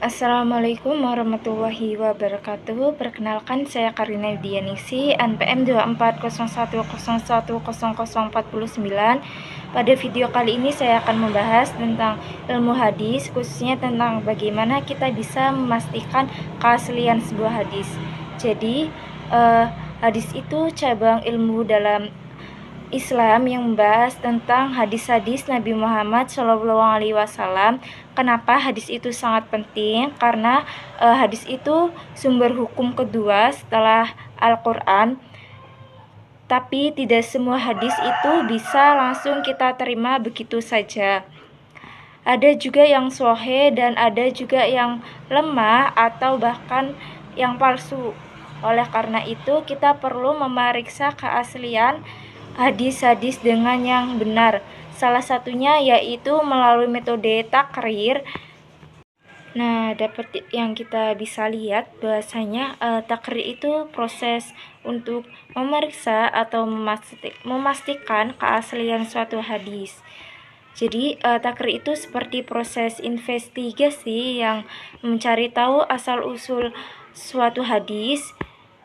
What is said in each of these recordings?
Assalamualaikum warahmatullahi wabarakatuh. Perkenalkan, saya Karina Dianisi, NPM 2401010049. Pada video kali ini saya akan membahas tentang ilmu hadis, khususnya tentang bagaimana kita bisa memastikan keaslian sebuah hadis. Jadi, hadis itu cabang ilmu dalam Islam yang membahas tentang hadis-hadis Nabi Muhammad SAW. Kenapa hadis itu sangat penting? Karena hadis itu sumber hukum kedua setelah Al-Quran. Tapi tidak semua hadis itu bisa langsung kita terima begitu saja. Ada juga yang sahih dan ada juga yang lemah atau bahkan yang palsu. Oleh karena itu, kita perlu memeriksa keaslian hadis-hadis dengan yang benar. Salah satunya yaitu melalui metode takrir. Nah, dapat yang kita bisa lihat bahwasanya takrir itu proses untuk memeriksa atau memastikan keaslian suatu hadis. Jadi, takrir itu seperti proses investigasi yang mencari tahu asal-usul suatu hadis.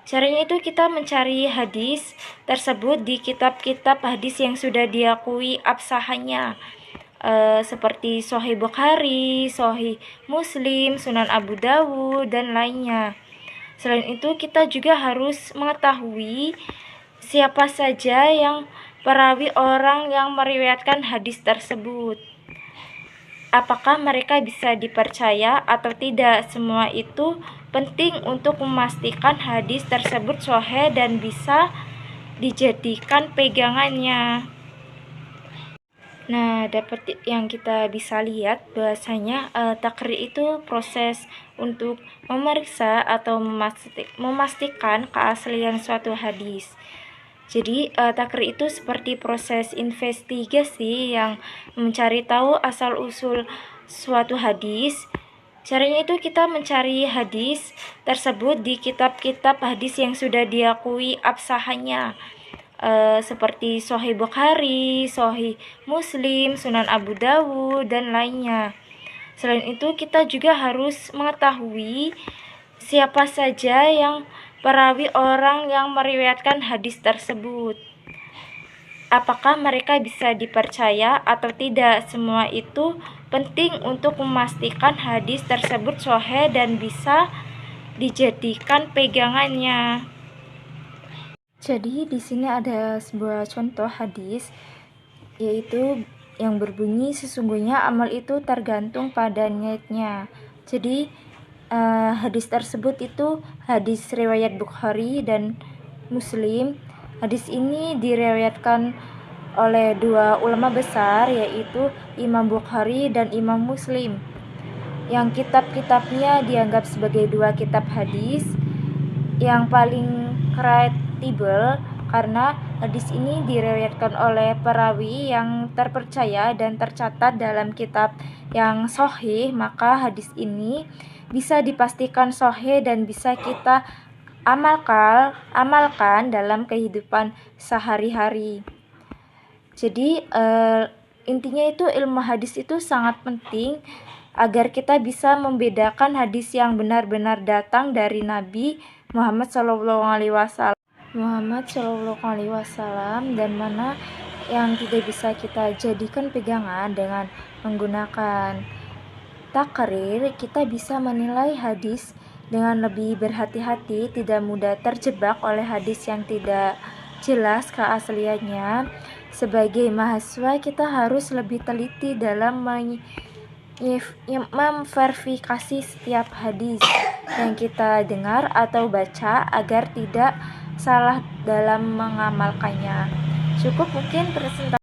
Caranya itu kita mencari hadis tersebut di kitab-kitab hadis yang sudah diakui absahannya, seperti Sahih Bukhari, Sahih Muslim, Sunan Abu Dawud, dan lainnya. Selain itu, kita juga harus mengetahui siapa saja yang perawi orang yang meriwayatkan hadis tersebut. Apakah mereka bisa dipercaya atau tidak? Semua itu penting untuk memastikan hadis tersebut sahih dan bisa dijadikan pegangannya. Nah, dapat yang kita bisa lihat bahwasanya takrir itu proses untuk memeriksa atau memastikan keaslian suatu hadis. Jadi, takrir itu seperti proses investigasi yang mencari tahu asal-usul suatu hadis. Caranya itu kita mencari hadis tersebut di kitab-kitab hadis yang sudah diakui absahannya, seperti Sahih Bukhari, Sahih Muslim, Sunan Abu Dawud, dan lainnya. Selain itu, kita juga harus mengetahui siapa saja yang perawi orang yang meriwayatkan hadis tersebut. Apakah mereka bisa dipercaya atau tidak? Semua itu penting untuk memastikan hadis tersebut sahih dan bisa dijadikan pegangannya. Jadi di sini ada sebuah contoh hadis, yaitu yang berbunyi sesungguhnya amal itu tergantung pada niatnya. Jadi hadis tersebut itu hadis riwayat Bukhari dan Muslim. Hadis ini diriwayatkan oleh dua ulama besar, yaitu Imam Bukhari dan Imam Muslim, yang kitab-kitabnya dianggap sebagai dua kitab hadis yang paling kredibel karena hadis ini diriwayatkan oleh perawi yang terpercaya dan tercatat dalam kitab yang sahih. Maka hadis ini bisa dipastikan sahih dan bisa kita amalkan dalam kehidupan sehari-hari. Jadi intinya itu ilmu hadis itu sangat penting agar kita bisa membedakan hadis yang benar-benar datang dari Nabi Muhammad SAW dan mana yang tidak bisa kita jadikan pegangan. Dengan menggunakan takrir, kita bisa menilai hadis dengan lebih berhati-hati, tidak mudah terjebak oleh hadis yang tidak jelas keasliannya. Sebagai mahasiswa, kita harus lebih teliti dalam memverifikasi setiap hadis yang kita dengar atau baca agar tidak salah dalam mengamalkannya. Cukup mungkin presentasi